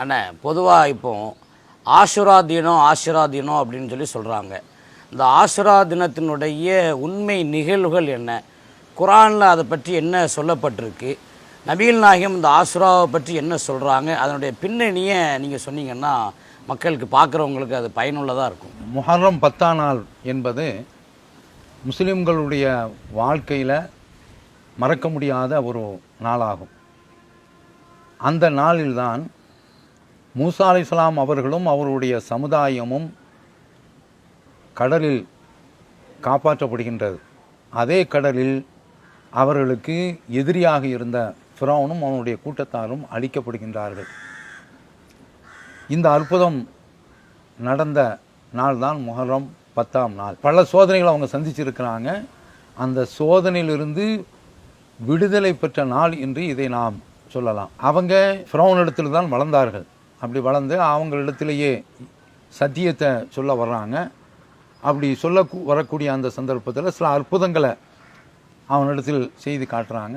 அண்ணே பொதுவாக இப்போ ஆஷுரா தினம் அப்படின்னு சொல்லி சொல்கிறாங்க. இந்த ஆஷுரா தினத்தினுடைய உண்மை நிகழ்வுகள் என்ன, குரானில் அதை பற்றி என்ன சொல்லப்பட்டிருக்கு, நபிகள் நாயகம் இந்த ஆஷுராவை பற்றி என்ன சொல்கிறாங்க, அதனுடைய பின்னணியை நீங்கள் சொன்னீங்கன்னா மக்களுக்கு பார்க்குறவங்களுக்கு அது பயனுள்ளதாக இருக்கும். முஹர்ரம் 10ஆம் நாள் என்பது முஸ்லிம்களுடைய வாழ்க்கையில் மறக்க முடியாத ஒரு நாளாகும். அந்த நாளில்தான் மூசா அலைஹிஸ்ஸலாம் அவர்களும் அவருடைய சமுதாயமும் கடலில் காப்பாற்றப்படுகின்றது. அதே கடலில் அவர்களுக்கு எதிரியாக இருந்த ஃபிரௌனும் அவனுடைய கூட்டத்தாரும் அழிக்கப்படுகின்றார்கள். இந்த அற்புதம் நடந்த நாள் தான் முஹர்ரம் 10ஆம் நாள். பல சோதனைகளை அவங்க சந்திச்சிருக்கிறாங்க. அந்த சோதனையிலிருந்து விடுதலை பெற்ற நாள் என்று இதை நாம் சொல்லலாம். அவங்க ஃபிரௌன் இடத்துல தான் வளர்ந்தார்கள். அப்படி வளர்ந்து அவங்களிடத்திலேயே சத்தியத்தை சொல்ல வர்றாங்க. அப்படி சொல்ல வரக்கூடிய அந்த சந்தர்ப்பத்தில் சில அற்புதங்களை அவனிடத்தில் செய்து காட்டுறாங்க.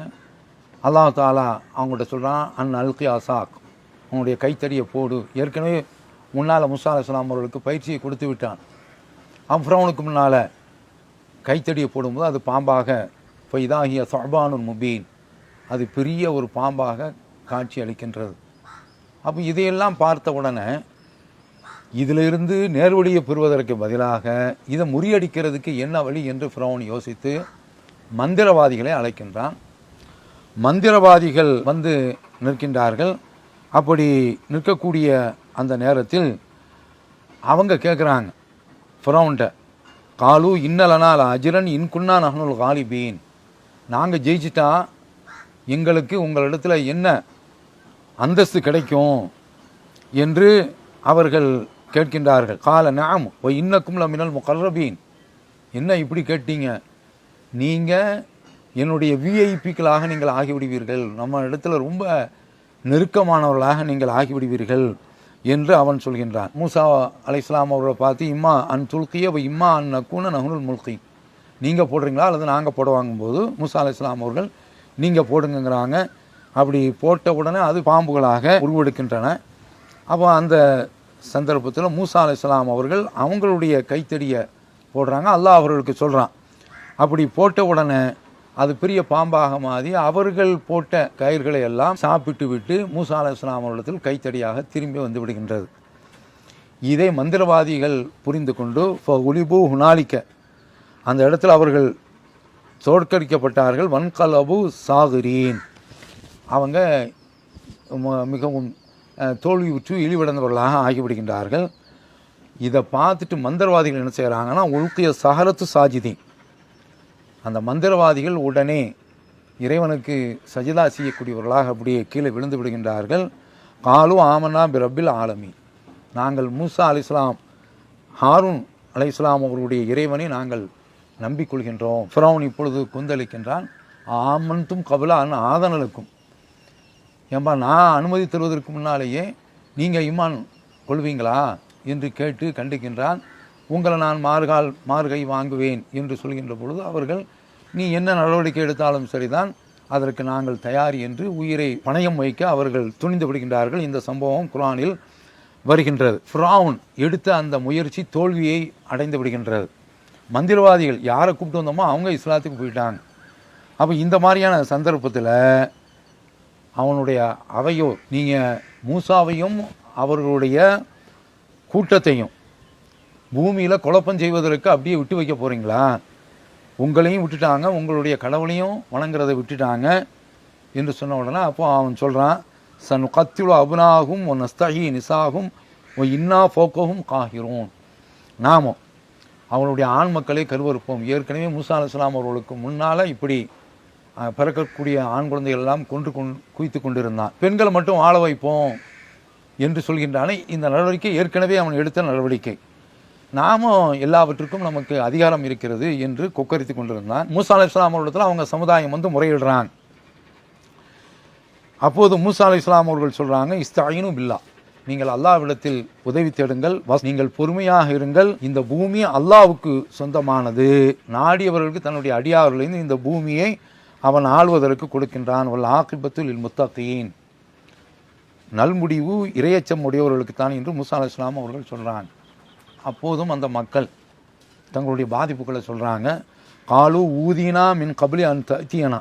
அல்லாஹ் தாலா அவங்கள்ட்ட சொல்கிறான், அல்கி அசாக், அவனுடைய கைத்தடியை போடு. ஏற்கனவே முன்னால் மூசா அலைஹிஸ்ஸலாம் அவர்களுக்கு பயிற்சியை கொடுத்து விட்டான். ஃபிரௌனுக்கு முன்னால் கைத்தடியை போடும்போது அது பாம்பாக ஃபைதாஹிய ஸஅபானுன் முபீன், அது பெரிய ஒரு பாம்பாக காட்சி அளிக்கின்றது. அப்போ இதையெல்லாம் பார்த்த உடனே இதிலிருந்து நேர்வழியை பெறுவதற்கு பதிலாக இதை முறியடிக்கிறதுக்கு என்ன வழி என்று ஃபிரௌன் யோசித்து மந்திரவாதிகளை அழைக்கின்றான். மந்திரவாதிகள் வந்து நிற்கின்றார்கள். அப்படி நிற்கக்கூடிய அந்த நேரத்தில் அவங்க கேட்குறாங்க ஃபிரௌன்ட்ட, காலு இன்னலனால் அஜிரன் இன்குன்னா நஹ்னுல் காலிபீன், நாங்கள் ஜெயிச்சிட்டா எங்களுக்கு உங்களிடத்தில் என்ன அந்தஸ்து கிடைக்கும் என்று அவர்கள் கேட்கின்றார்கள். கால நஅம் வ இன்னக்கும் லமினல் முகர்ரபீன், என்ன இப்படி கேட்டீங்க, நீங்கள் என்னுடைய விஐபிக்களாக நீங்கள் ஆகிவிடுவீர்கள், நம்ம இடத்துல ரொம்ப நெருக்கமானவர்களாக நீங்கள் ஆகிவிடுவீர்கள் என்று அவன் சொல்கின்றான். மூசா அலைஹிஸ்ஸலாம் அவர்களை பார்த்து, இம்மா அன் துல்கிய இம்மா அன் நக்கூன நஹ்னுல் முல்கி, நீங்கள் போடுறீங்களா அல்லது நாங்கள் போட வாங்கும்போது மூசா அலைஹிஸ்ஸலாம் அவர்கள் நீங்கள் போடுங்கிறாங்க. அப்படி போட்ட உடனே அது பாம்புகளாக உருவெடுக்கின்றன. அப்போ அந்த சந்தர்ப்பத்தில் மூசா அலைஹிஸ்ஸலாம் அவர்கள் அவங்களுடைய கைத்தடியை போடுறாங்க. அல்லாஹ் அவர்களுக்கு சொல்கிறான். அப்படி போட்ட உடனே அது பெரிய பாம்பாக மாறி அவர்கள் போட்ட கயிர்களை எல்லாம் சாப்பிட்டு விட்டு மூசா அலைஹிஸ்ஸலாம் அவர்களிடத்தில் கைத்தடியாக திரும்பி வந்து விடுகின்றது. இதை மந்திரவாதிகள் புரிந்து கொண்டு ஒலிபு ஹுனாலிக்க, அந்த இடத்துல அவர்கள் தோற்கடிக்கப்பட்டார்கள். வன்கலபு சாகிரீன், அவங்க மிகவும் தோல்வியுற்று இழிவடைந்தவர்களாக ஆகிவிடுகின்றார்கள். இதை பார்த்துட்டு மந்திரவாதிகள் என்ன செய்கிறாங்கன்னா, உல்கிய சஹரத்து சாஜிதீன், அந்த மந்திரவாதிகள் உடனே இறைவனுக்கு சஜிதா செய்யக்கூடியவர்களாக அப்படியே கீழே விழுந்து விடுகின்றார்கள். காலு ஆமன்னா பி ரப்பில் ஆலமீன், நாங்கள் மூசா அலைஹிஸ்ஸலாம் ஹாரூன் அலைஹிஸ்ஸலாம் அவர்களுடைய இறைவனை நாங்கள் நம்பிக்கொள்கின்றோம். ஃபிரௌன் இப்பொழுது கொந்தளிக்கின்றான். ஆமன்தும் கபலா ஆதனலுக்கும், ஏன்பா நான் அனுமதி தருவதற்கு முன்னாலேயே நீங்கள் ஈமான் கொள்வீங்களா என்று கேட்டு கண்டிக்கின்றான். உங்களை நான் மார்கை வாங்குவேன் என்று சொல்கின்ற பொழுது அவர்கள், நீ என்ன நடவடிக்கை எடுத்தாலும் சரிதான், அதற்கு நாங்கள் தயார் என்று உயிரை பணயம் வைக்க அவர்கள் துணிந்து விடுகின்றார்கள். இந்த சம்பவம் குர்ஆனில் வருகின்றது. ஃபிரௌன் எடுத்த அந்த முயற்சி தோல்வியை அடைந்து விடுகின்றது. மந்திரவாதிகள் யாரை கூப்பிட்டு வந்தோமோ அவங்க இஸ்லாத்துக்கு போயிட்டாங்க. அப்போ இந்த மாதிரியான சந்தர்ப்பத்தில் அவனுடைய அவையோர், நீங்கள் மூசாவையும் அவர்களுடைய கூட்டத்தையும் பூமியில் குழப்பம் செய்வதற்கு அப்படியே விட்டு வைக்க போகிறீங்களா, உங்களையும் விட்டுட்டாங்க, உங்களுடைய கடவுளையும் வணங்குறதை விட்டுட்டாங்க என்று சொன்ன உடனே அப்போ அவன் சொல்கிறான், சன் கத்தியுல அபுனாகும் ஒன் நஸ்தஹி நிசாகும் ஒ இன்னா ஃபோக்கோகும் காஹிரோன், நாமும் அவனுடைய ஆண் மக்களை கருவறுப்போம். ஏற்கனவே மூசா அலைஹிஸ்ஸலாம் அவர்களுக்கு முன்னால் இப்படி பிறக்கக்கூடிய ஆண் குழந்தைகள் எல்லாம் குவித்து கொண்டிருந்தான். பெண்களை மட்டும் வாழ வைப்போம் என்று சொல்கின்றானே, இந்த நடவடிக்கை ஏற்கனவே அவன் எடுத்த நடவடிக்கை, நாமும் எல்லாவற்றுக்கும் நமக்கு அதிகாரம் இருக்கிறது என்று கொக்கரித்து கொண்டிருந்தான். மூசா அலைஹிஸ்ஸலாம் அவர்களிடத்தில் அவங்க சமுதாயம் வந்து முறையிடுறாங்க. அப்போது மூசா அலைஹிஸ்ஸலாம் அவர்கள் சொல்கிறாங்க, இஸ்தாயினு பில்லா, நீங்கள் அல்லாஹ்விடத்தில் உதவி தேடுங்கள், நீங்கள் பொறுமையாக இருங்கள், இந்த பூமி அல்லாஹ்வுக்கு சொந்தமானது, நாடியவர்களுக்கு தன்னுடைய அடியார்களிலிருந்து இந்த பூமியை அவன் ஆள்வதற்கு கொடுக்கின்றான். வல் ஆகிபத்துல் முத்தகீன், நல்முடிவு இரையச்சம் உடையவர்களுக்குத்தான் என்று மூசா அலைஹிஸ்ஸலாம் அவர்கள் சொல்கிறாங்க. அப்போதும் அந்த மக்கள் தங்களுடைய பாதிப்புகளை சொல்கிறாங்க. காலு ஊதீனா மின் கபிலி அன் தீயனா,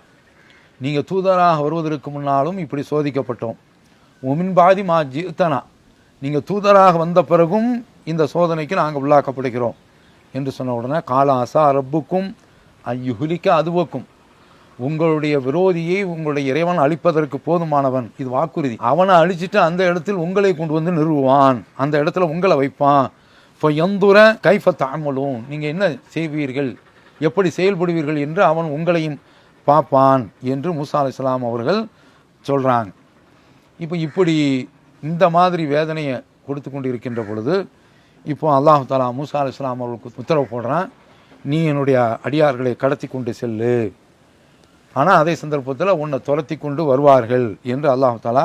நீங்கள் தூதராக வருவதற்கு முன்னாலும் இப்படி சோதிக்கப்பட்டோம். உமின் பாதி மா ஜித்தனா, நீங்கள் தூதராக வந்த பிறகும் இந்த சோதனைக்கு நாங்கள் உள்ளாக்கப்படுகிறோம் என்று சொன்ன உடனே கால அசா ரப்புக்கும் ஐயுஹுலிக்க அதுவக்கும், உங்களுடைய விரோதியை உங்களுடைய இறைவன் அழிப்பதற்கு போதுமானவன், இது வாக்குறுதி. அவனை அழிச்சிட்டு அந்த இடத்தில் உங்களை கொண்டு வந்து நிறுவுவான், அந்த இடத்துல உங்களை வைப்பான். இப்போ எந்துர கைஃப தாமலும், நீங்கள் என்ன செய்வீர்கள், எப்படி செயல்படுவீர்கள் என்று அவன் உங்களையும் பார்ப்பான் என்று மூசா அலைஹிஸ்ஸலாம் அவர்கள் சொல்கிறாங்க. இப்போ இப்படி இந்த மாதிரி வேதனையை கொடுத்து கொண்டு இருக்கின்ற பொழுது இப்போ அல்லாஹ் தஆலா மூசா அலைஹிஸ்ஸலாம் அவர்களுக்கு உத்தரவு போடுறான், நீ என்னுடைய அடியார்களை கடத்தி கொண்டு செல்லு, ஆனால் அதே சந்தர்ப்பத்தில் உன்னை துரத்தி கொண்டு வருவார்கள் என்று அல்லாஹ் தஆலா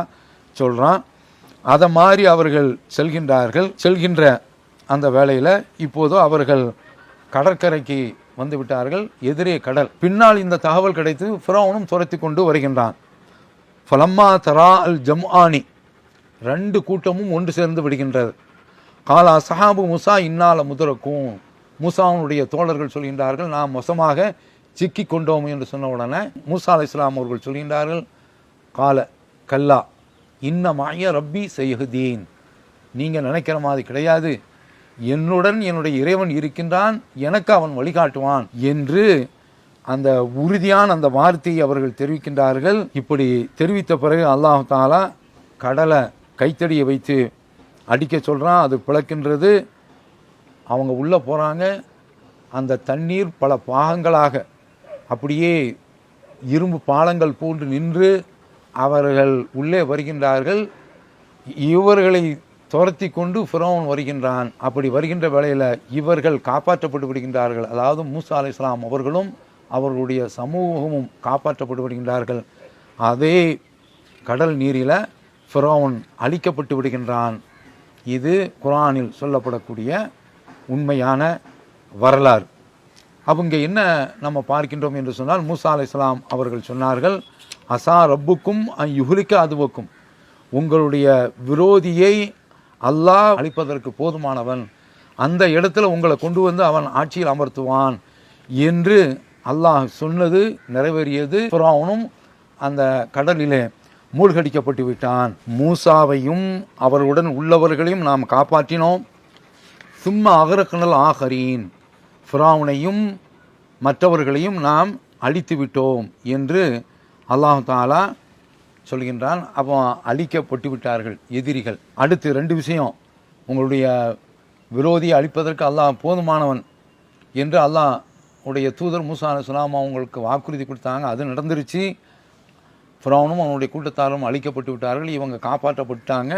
சொல்கிறான். அதை மாதிரி அவர்கள் செல்கின்றார்கள். செல்கின்ற அந்த வேளையில் இப்போது அவர்கள் கடற்கரைக்கு வந்து விட்டார்கள். எதிரே கடல். பின்னால் இந்த தகவல் கிடைத்து ஃபிரௌனும் துரத்தி கொண்டு வருகின்றான். ஃபலம்மா தரா அல் ஜம்ஆனி, ரெண்டு கூட்டமும் ஒன்று சேர்ந்து விடுகின்றது. காலா சஹாபு மூசா இன்னால முதரக்கும், மூசாவுடைய தோழர்கள் சொல்கின்றார்கள், நாம் மோசமாக சிக்கி கொண்டோம் என்று சொன்ன உடனே மூசா அலைஹிஸ்ஸலாம் அவர்கள் சொல்கின்றார்கள், கால கல்லா இன்ன மாய ரப்பி செய்யுதீன், நீங்கள் நினைக்கிற மாதிரி கிடையாது, என்னுடன் என்னுடைய இறைவன் இருக்கின்றான், எனக்கு அவன் வழிகாட்டுவான் என்று அந்த உறுதியான அந்த வார்த்தையை அவர்கள் தெரிவிக்கின்றார்கள். இப்படி தெரிவித்த பிறகு அல்லாஹ் தஆலா கடலை கைத்தடியை வைத்து அடிக்க சொல்கிறான். அது பிளக்கின்றது. அவங்க உள்ளே போகிறாங்க. அந்த தண்ணீர் பல பாகங்களாக அப்படியே இரும்பு பாலங்கள் போன்று நின்று அவர்கள் உள்ளே வருகின்றார்கள். இவர்களை துரத்தி கொண்டு ஃபிரௌன் வருகின்றான். அப்படி வருகின்ற வேளையில் இவர்கள் காப்பாற்றப்பட்டு விடுகின்றார்கள். அதாவது மூசா அலைஹிஸ்ஸலாம் அவர்களும் அவர்களுடைய சமூகமும் காப்பாற்றப்பட்டு விடுகின்றார்கள். அதே கடல் நீரில் ஃபிரௌன் அழிக்கப்பட்டு விடுகின்றான். இது குர்ஆனில் சொல்லப்படக்கூடிய உண்மையான வரலாறு. அப்போ இங்கே என்ன நம்ம பார்க்கின்றோம் என்று சொன்னால், மூசா அலைஹிஸ்ஸலாம் அவர்கள் சொன்னார்கள், அசா ரப்புக்கும் யுஹ்லிக்க அதுவக்கும், உங்களுடைய விரோதியை அல்லாஹ் அழிப்பதற்கு போதுமானவன், அந்த இடத்துல உங்களை கொண்டு வந்து அவன் ஆட்சியில் அமர்த்துவான் என்று அல்லாஹ் சொன்னது நிறைவேறியது. ஃபிரௌனும் அந்த கடலிலே மூழ்கடிக்கப்பட்டு விட்டான். மூசாவையும் அவர்களுடன் உள்ளவர்களையும் நாம் காப்பாற்றினோம். சும்மா அகரக்கணல் ஆகரீன், ஃபிரௌனையும் மற்றவர்களையும் நாம் அழித்து விட்டோம் என்று அல்லாஹ் தஆலா சொல்கின்றான். அப்போ அழிக்கப்பட்டு விட்டார்கள் எதிரிகள். அடுத்து ரெண்டு விஷயம், உங்களுடைய விரோதியை அழிப்பதற்கு அல்லாஹ் போதுமானவன் என்று அல்லாஹ் உடைய தூதர் மூசா அலைஹிஸ்ஸலாம் அவங்களுக்கு வாக்குறுதி கொடுத்தாங்க. அது நடந்துருச்சு. ஃபிரௌனும் அவனுடைய கூட்டத்தாரும் அழிக்கப்பட்டு விட்டார்கள். இவங்க காப்பாற்றப்பட்டாங்க.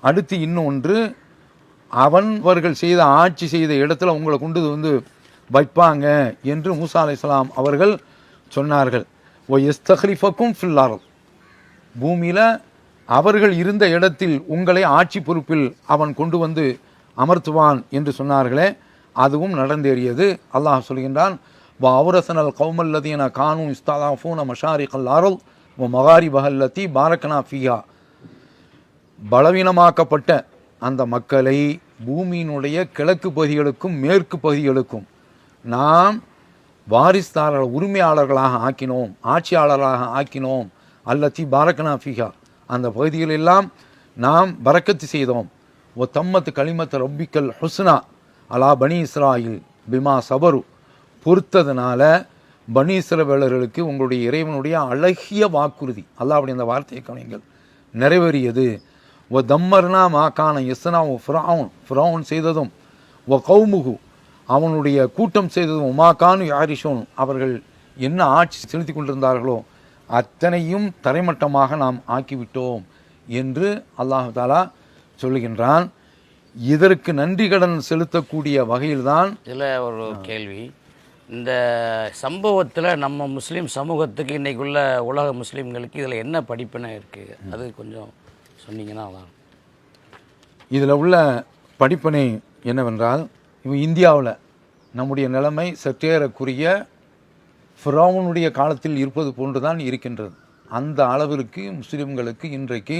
அடுத்து இன்னொன்று, அவர்கள் செய்த ஆட்சி செய்த இடத்துல உங்களை கொண்டு வந்து வைப்பாங்க என்று மூசா அலைஹிஸ்ஸலாம் அவர்கள் சொன்னார்கள். ஓ யஸ்தக்லிஃபக்கும் ஃபில் அர்த், பூமியில் அவர்கள் இருந்த இடத்தில் உங்களை ஆட்சி பொறுப்பில் அவன் கொண்டு வந்து அமர்த்துவான் என்று சொன்னார்களே, அதுவும் நடந்தேறியது. அல்லாஹ் சொல்கின்றான், வ அவ்ரஸனல் கௌமல்லதீன கானூ இஸ்தலாஃபூன மஷாரிகல் அர்த் வ மகாரிபஹல்லதி பாரக்னா ஃபிஹா, பலவீனமாக்கப்பட்ட அந்த மக்களை பூமியினுடைய கிழக்கு பகுதிகளுக்கும் மேற்கு பகுதிகளுக்கும் நாம் வாரிசுதாரர் உரிமையாளர்களாக ஆக்கினோம், ஆட்சியாளர்களாக ஆக்கினோம். அல்லத்தி பாரக்னா ஃபிஹா, அந்த பகுதிகளெல்லாம் நாம் பரக்கத்து செய்தோம். ஒ தம்மத்து கலிமத்து ரப்பிக்கல் ஹுஸ்னா அலா பனி இஸ்ராயில் பிமா சபரு, பொறுத்ததுனால பனி இஸ்ரவேலர்களுக்கு உங்களுடைய இறைவனுடைய அழகிய வாக்குறுதி, அல்லாஹ் அப்படி அந்த வார்த்தையை கவனிங்கள், நிறைவேறியது. ஒ தம்மர்னா மாக்கான எஸ்னா ஓ ஃபிரௌன் செய்ததும், ஒ கௌமுகு அவனுடைய கூட்டம் செய்ததும், உமாக்கானு யாரிஷோன் அவர்கள் என்ன ஆட்சி செலுத்தி கொண்டிருந்தார்களோ அத்தனையும் தரைமட்டமாக நாம் ஆக்கிவிட்டோம் என்று அல்லாஹ் தஆலா சொல்லுகின்றான். இதற்கு நன்றி கடன் செலுத்தக்கூடிய வகையில்தான். இதில் ஒரு கேள்வி, இந்த சம்பவத்தில் நம்ம முஸ்லீம் சமூகத்துக்கு இன்றைக்குள்ள உலக முஸ்லீம்களுக்கு இதில் என்ன படிப்பினை இருக்குது, அது கொஞ்சம் சொன்னீங்கன்னா அதான். இதில் உள்ள படிப்பினை என்னவென்றால், இப்போ இந்தியாவில் நம்முடைய நிலைமை சற்றேறக்குரிய ஃபிரௌனுடைய காலத்தில் இருப்பது போன்றுதான் இருக்கின்றது. அந்த அளவிற்கு முஸ்லிம்களுக்கு இன்றைக்கு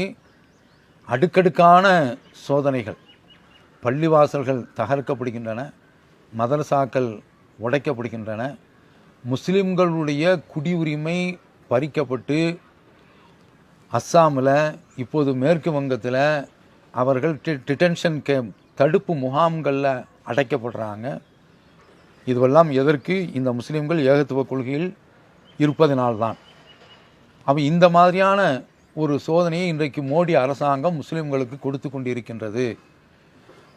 அடுக்கடுக்கான சோதனைகள். பள்ளிவாசல்கள் தகர்க்கப்படுகின்றன, மதரசாக்கள் உடைக்கப்படுகின்றன, முஸ்லிம்களுடைய குடியுரிமை பறிக்கப்பட்டு அஸ்ஸாமில், இப்போது மேற்கு வங்கத்தில் அவர்கள் டிடென்ஷன் கேம்ப், தடுப்பு முகாம்களில் அடைக்கப்படுறாங்க. இதுவெல்லாம் எதற்கு? இந்த முஸ்லிம்கள் ஏகத்துவ கொள்கையில் இருப்பதனால்தான். அப்போ இந்த மாதிரியான ஒரு சோதனையை இன்றைக்கு மோடி அரசாங்கம் முஸ்லிம்களுக்கு கொடுத்து கொண்டிருக்கின்றது.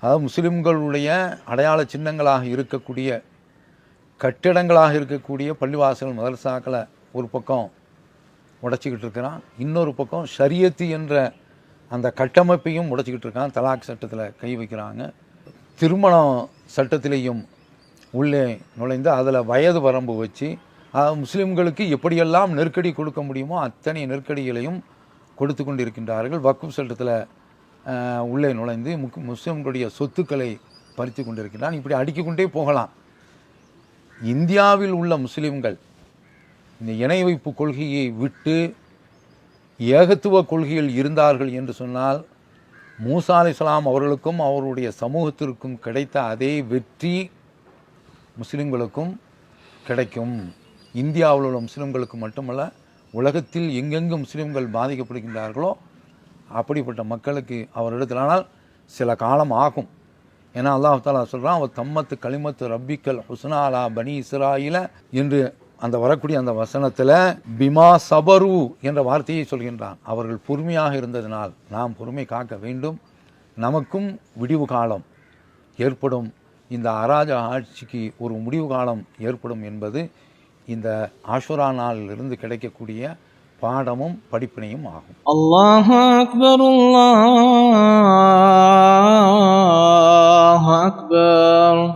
அதாவது முஸ்லிம்களுடைய அடையாள சின்னங்களாக இருக்கக்கூடிய, கட்டிடங்களாக இருக்கக்கூடிய பள்ளிவாசல் மதரசாக்களை ஒரு பக்கம் உடைச்சிக்கிட்டு இருக்கிறான், இன்னொரு பக்கம் ஷரியத்து என்ற அந்த கட்டமைப்பையும் உடைச்சிக்கிட்டு இருக்கான். தலாக் சட்டத்தில் கை வைக்கிறாங்க. திருமண சட்டத்திலேயும் உள்ளே நுழைந்து அதில் வயது வரம்பு வச்சு முஸ்லிம்களுக்கு எப்படியெல்லாம் நெருக்கடி கொடுக்க முடியுமோ அத்தனை நெருக்கடிகளையும் கொடுத்து கொண்டிருக்கின்றார்கள். வக்ஃப் சட்டத்தில் உள்ளே நுழைந்து முஸ்லிம்களுடைய சொத்துக்களை பறித்து கொண்டிருக்கிறான். இப்படி அடுக்கிக்கொண்டே போகலாம். இந்தியாவில் உள்ள முஸ்லிம்கள் இந்த இணை வைப்பு கொள்கையை விட்டு ஏகத்துவ கொள்கையில் இருந்தார்கள் என்று சொன்னால் மூசா அலைஹிஸ்ஸலாம் அவர்களுக்கும் அவருடைய சமூகத்திற்கும் கிடைத்த அதே வெற்றி முஸ்லிம்களுக்கும் கிடைக்கும். இந்தியாவில் உள்ள முஸ்லிம்களுக்கு மட்டுமல்ல, உலகத்தில் எங்கெங்கு முஸ்லிம்கள் பாதிக்கப்படுகின்றார்களோ அப்படிப்பட்ட மக்களுக்கு அவரிடத்தில். ஆனால் சில காலம் ஆகும். ஏன்னா அல்லாஹ் தஆலா சொல்கிறான், அவ தம்மத்து கலிமத்து ரப்பிக்கல் ஹுஸ்னாலா பனி இஸ்ராயில என்று அந்த வரக்கூடிய அந்த வசனத்தில் பிமா சபரு என்ற வார்த்தையை சொல்கின்றான். அவர்கள் பொறுமையாக இருந்ததினால் நாம் பொறுமை காக்க வேண்டும். நமக்கும் விடிவு காலம் ஏற்படும், இந்த அராஜ ஆட்சிக்கு ஒரு முடிவு காலம் ஏற்படும் என்பது இந்த ஆஷுரா நாளிலிருந்து கிடைக்கக்கூடிய பாடமும் படிப்பினையும் ஆகும். அல்லாஹு அக்பர், அல்லாஹு அக்பர்.